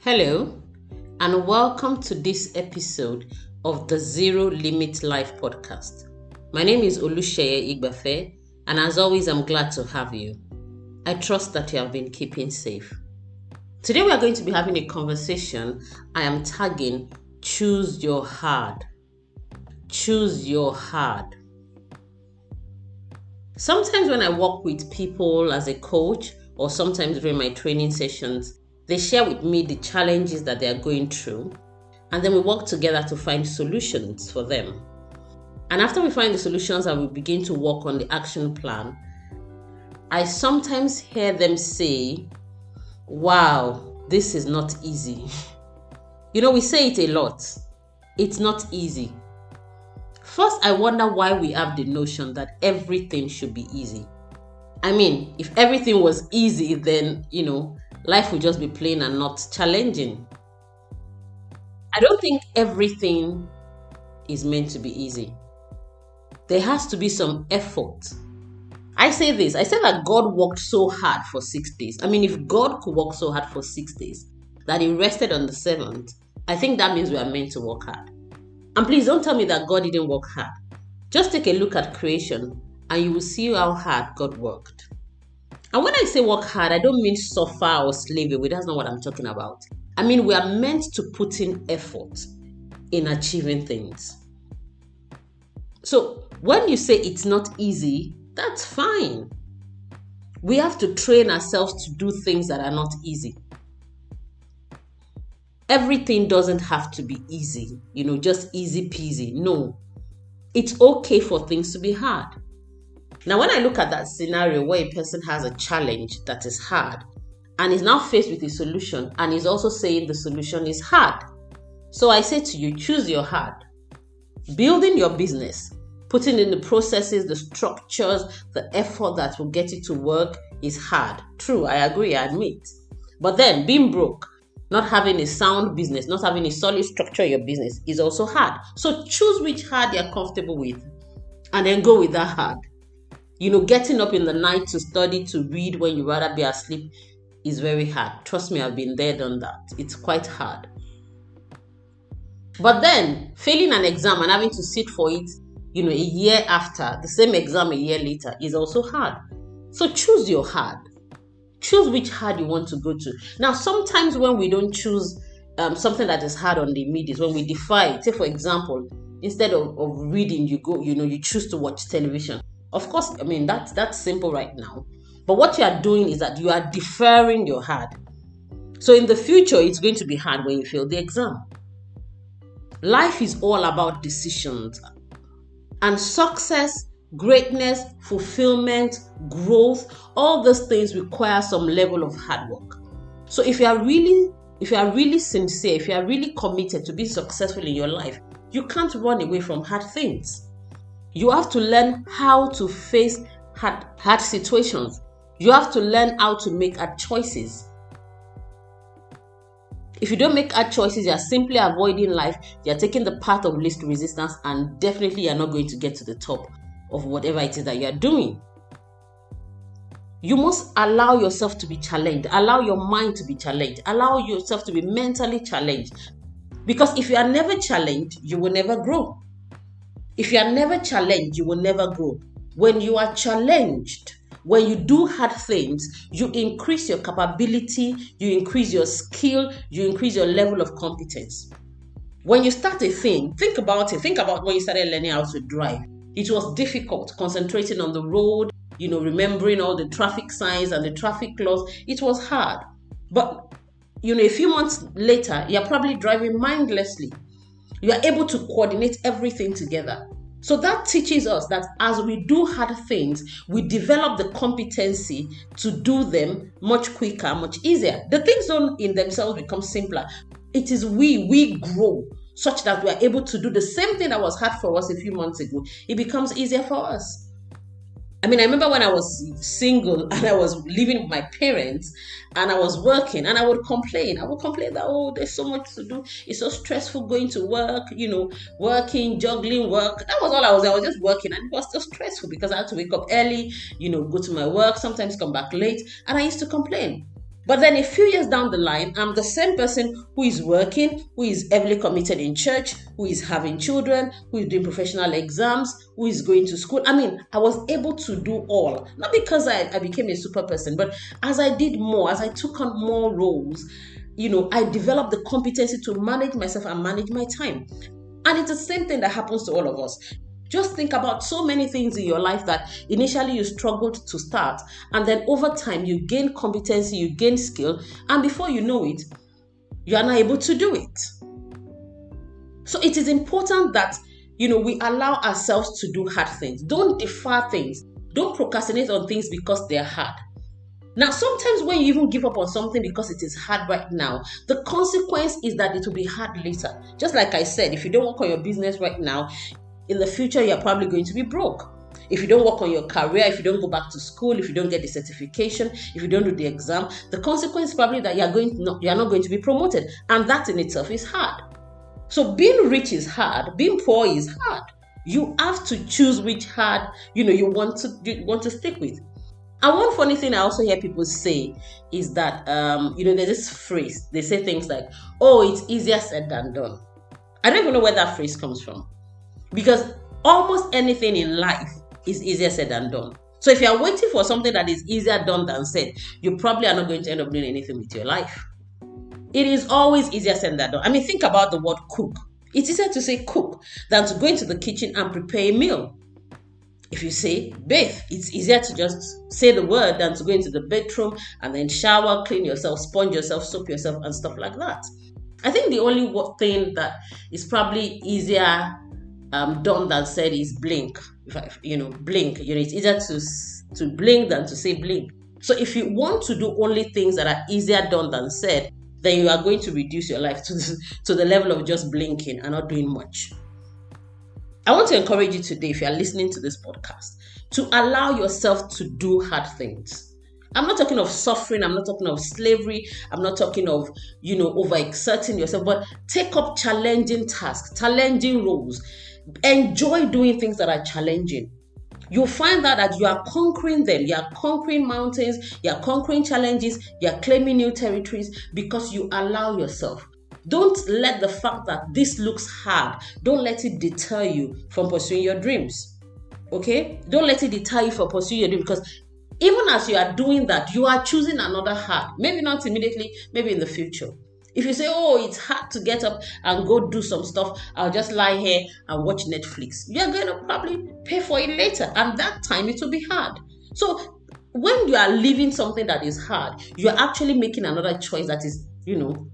Hello, and welcome to this episode of the Zero Limit Life podcast. My name is Olusheye Igbafe, and as always, I'm glad to have you. I trust that you have been keeping safe. Today, we are going to be having a conversation I am tagging Choose Your Hard. Choose Your Hard. Sometimes when I work with people as a coach, or sometimes during my training sessions, they share with me the challenges that they are going through, and then we work together to find solutions for them. And after we find the solutions and we begin to work on the action plan, I sometimes hear them say, wow, this is not easy. We say it a lot. It's not easy. First, I wonder why we have the notion that everything should be easy. I mean, if everything was easy, then, life would just be plain and not challenging. I don't think everything is meant to be easy. There has to be some effort. I say that God worked so hard for 6 days. I mean, if God could work so hard for 6 days that he rested on the seventh, I think that means we are meant to work hard. And please don't tell me that God didn't work hard. Just take a look at creation and you will see how hard God worked. And when I say work hard, I don't mean suffer or slave away. That's not what I'm talking about. I mean, we are meant to put in effort in achieving things. So when you say it's not easy, that's fine. We have to train ourselves to do things that are not easy. Everything doesn't have to be easy, just easy peasy. No, it's okay for things to be hard. Now, when I look at that scenario where a person has a challenge that is hard and is now faced with a solution and is also saying the solution is hard. So I say to you, choose your hard. Building your business, putting in the processes, the structures, the effort that will get it to work is hard. True, I agree, I admit. But then being broke, not having a sound business, not having a solid structure in your business is also hard. So choose which hard you're comfortable with and then go with that hard. Getting up in the night to study, to read when you rather be asleep is very hard. Trust me, I've been there, done that. It's quite hard. But then failing an exam and having to sit for it, a year after, the same exam a year later is also hard. So choose your hard. Choose which hard you want to go to. Now, sometimes when we don't choose something that is hard on the immediate, when we defy it, say for example, instead of reading, you choose to watch television. Of course, I mean, that's simple right now. But what you are doing is that you are deferring your hard. So in the future, it's going to be hard when you fail the exam. Life is all about decisions. And success, greatness, fulfillment, growth, all those things require some level of hard work. So if you are really sincere, if you are really committed to be successful in your life, you can't run away from hard things. You have to learn how to face hard situations. You have to learn how to make hard choices. If you don't make hard choices, you are simply avoiding life. You are taking the path of least resistance, and definitely you are not going to get to the top of whatever it is that you are doing. You must allow yourself to be challenged. Allow your mind to be challenged. Allow yourself to be mentally challenged. Because if you are never challenged, you will never grow. If you are never challenged, you will never grow. When you are challenged, when you do hard things, you increase your capability, you increase your skill, you increase your level of competence. When you start a thing, think about it. Think about when you started learning how to drive. It was difficult concentrating on the road, remembering all the traffic signs and the traffic laws. It was hard. But, a few months later, you're probably driving mindlessly. You are able to coordinate everything together. So that teaches us that as we do hard things, we develop the competency to do them much quicker, much easier. The things don't in themselves become simpler. It is we grow such that we are able to do the same thing that was hard for us a few months ago. It becomes easier for us. I mean, I remember when I was single and I was living with my parents and I was working and I would complain. That, there's so much to do. It's so stressful going to work, working, juggling work. That was all I was just working, and it was so stressful because I had to wake up early, go to my work, sometimes come back late. And I used to complain. But then a few years down the line, I'm the same person who is working, who is heavily committed in church, who is having children, who is doing professional exams, who is going to school. I mean, I was able to do all. Not because I became a super person, but as I did more, as I took on more roles, I developed the competency to manage myself and manage my time. And it's the same thing that happens to all of us. Just think about so many things in your life that initially you struggled to start, and then over time you gain competency, you gain skill, and before you know it, you are not able to do it. So it is important that we allow ourselves to do hard things. Don't defer things. Don't procrastinate on things because they're hard. Now, sometimes when you even give up on something because it is hard right now, the consequence is that it will be hard later. Just like I said, if you don't work on your business right now, in the future, you're probably going to be broke. If you don't work on your career, if you don't go back to school, if you don't get the certification, if you don't do the exam, the consequence is probably that you're not going to be promoted. And that in itself is hard. So being rich is hard. Being poor is hard. You have to choose which hard, you want to stick with. And one funny thing I also hear people say is that, there's this phrase. They say things like, oh, it's easier said than done. I don't even know where that phrase comes from. Because almost anything in life is easier said than done. So if you're waiting for something that is easier done than said, you probably are not going to end up doing anything with your life. It is always easier said than done. I mean, think about the word cook. It's easier to say cook than to go into the kitchen and prepare a meal. If you say bathe, it's easier to just say the word than to go into the bedroom and then shower, clean yourself, sponge yourself, soap yourself, and stuff like that. I think the only thing that is probably easier done than said is blink. Blink. It's easier to blink than to say blink. So if you want to do only things that are easier done than said, then you are going to reduce your life to the level of just blinking and not doing much. I want to encourage you today, if you are listening to this podcast, to allow yourself to do hard things. I'm not talking of suffering. I'm not talking of slavery. I'm not talking of, overexerting yourself, but take up challenging tasks, challenging roles. Enjoy doing things that are challenging. You'll find that you are conquering them. You are conquering mountains. You are conquering challenges. You are claiming new territories because you allow yourself. Don't let the fact that this looks hard, don't let it deter you from pursuing your dreams. Okay? Don't let it deter you from pursuing your dreams, because even as you are doing that, you are choosing another hard. Maybe not immediately, maybe in the future. If you say, oh, it's hard to get up and go do some stuff, I'll just lie here and watch Netflix. You're going to probably pay for it later. And that time it will be hard. So when you are leaving something that is hard, you're actually making another choice that is,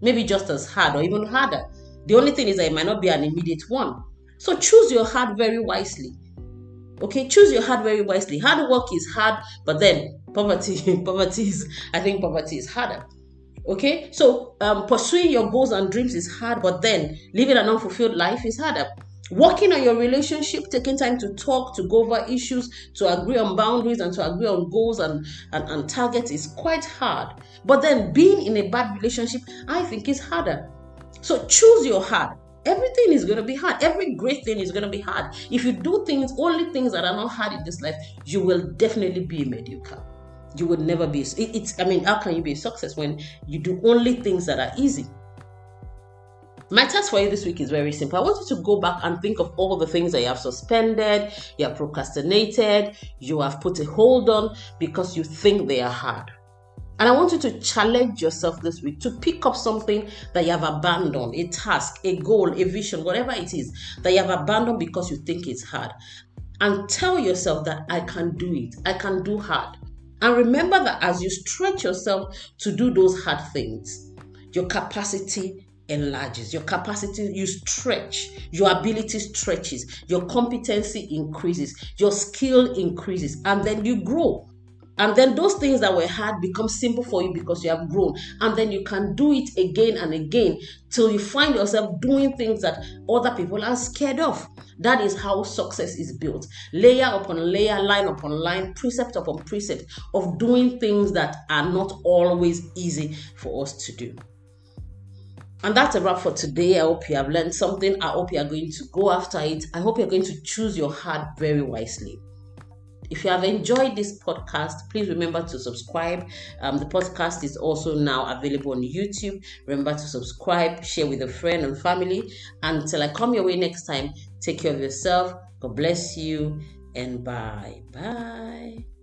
maybe just as hard or even harder. The only thing is that it might not be an immediate one. So choose your hard very wisely. Okay, choose your hard very wisely. Hard work is hard, but then poverty is harder. Okay, so pursuing your goals and dreams is hard, but then living an unfulfilled life is harder. Working on your relationship, taking time to talk, to go over issues, to agree on boundaries and to agree on goals and targets is quite hard. But then being in a bad relationship, I think, is harder. So choose your hard. Everything is going to be hard. Every great thing is going to be hard. If you do only things that are not hard in this life, you will definitely be mediocre. You would never be. How can you be a success when you do only things that are easy? My task for you this week is very simple. I want you to go back and think of all the things that you have suspended, you have procrastinated, you have put a hold on because you think they are hard. And I want you to challenge yourself this week to pick up something that you have abandoned, a task, a goal, a vision, whatever it is that you have abandoned because you think it's hard. And tell yourself that I can do it. I can do hard. And remember that as you stretch yourself to do those hard things, your capacity enlarges, your capacity, you stretch, your ability stretches, your competency increases, your skill increases, and then you grow. And then those things that were hard become simple for you because you have grown. And then you can do it again and again till you find yourself doing things that other people are scared of. That is how success is built. Layer upon layer, line upon line, precept upon precept of doing things that are not always easy for us to do. And that's a wrap for today. I hope you have learned something. I hope you are going to go after it. I hope you're going to choose your heart very wisely. if you have enjoyed this podcast, please remember to subscribe. The podcast is also now available on YouTube. Remember to subscribe, share with a friend and family. Until I come your way next time, take care of yourself. God bless you, and bye. Bye.